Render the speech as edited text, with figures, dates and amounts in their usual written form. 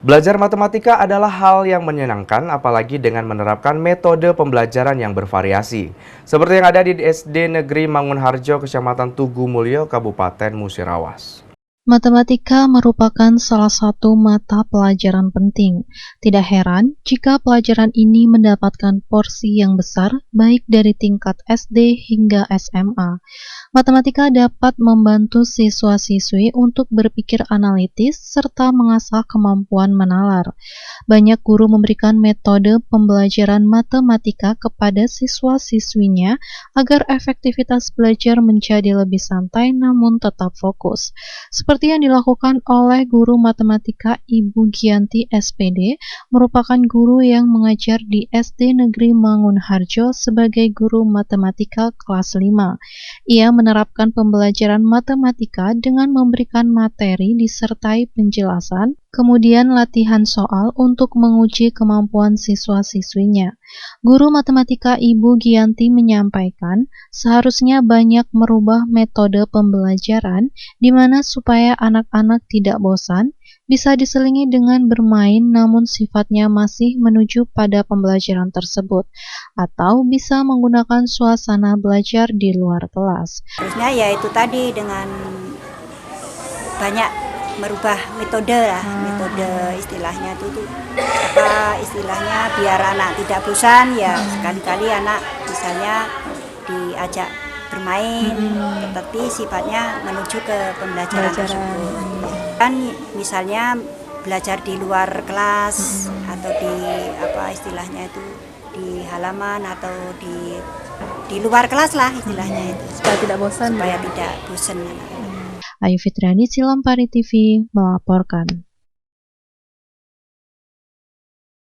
Belajar matematika adalah hal yang menyenangkan, apalagi dengan menerapkan metode pembelajaran yang bervariasi. Seperti yang ada di SD Negeri Mangunharjo, Kecamatan Tugu Mulyo, Kabupaten Musirawas. Matematika merupakan salah satu mata pelajaran penting. Tidak heran jika pelajaran ini mendapatkan porsi yang besar, baik dari tingkat SD hingga SMA. Matematika dapat membantu siswa-siswi untuk berpikir analitis serta mengasah kemampuan menalar. Banyak guru memberikan metode pembelajaran matematika kepada siswa-siswinya agar efektivitas belajar menjadi lebih santai namun tetap fokus. Seperti yang dilakukan oleh guru matematika Ibu Gianti SPD, merupakan guru yang mengajar di SD Negeri Mangunharjo sebagai guru matematika kelas 5. Ia menerapkan pembelajaran matematika dengan memberikan materi disertai penjelasan, kemudian latihan soal untuk menguji kemampuan siswa-siswinya. Guru matematika Ibu Gianti menyampaikan, seharusnya banyak merubah metode pembelajaran di mana supaya anak-anak tidak bosan, bisa diselingi dengan bermain namun sifatnya masih menuju pada pembelajaran tersebut, atau bisa menggunakan suasana belajar di luar kelas. Harusnya ya itu tadi dengan banyak merubah metode lah, metode istilahnya itu istilahnya biar anak tidak bosan ya, sekali-kali anak misalnya diajak bermain, tetapi sifatnya menuju ke pembelajaran tersebut. Kan misalnya belajar di luar kelas atau di istilahnya itu di halaman atau di luar kelas lah istilahnya itu. Supaya tidak bosan. Supaya tidak bosan. Ayu Fitriani, Silampari TV melaporkan.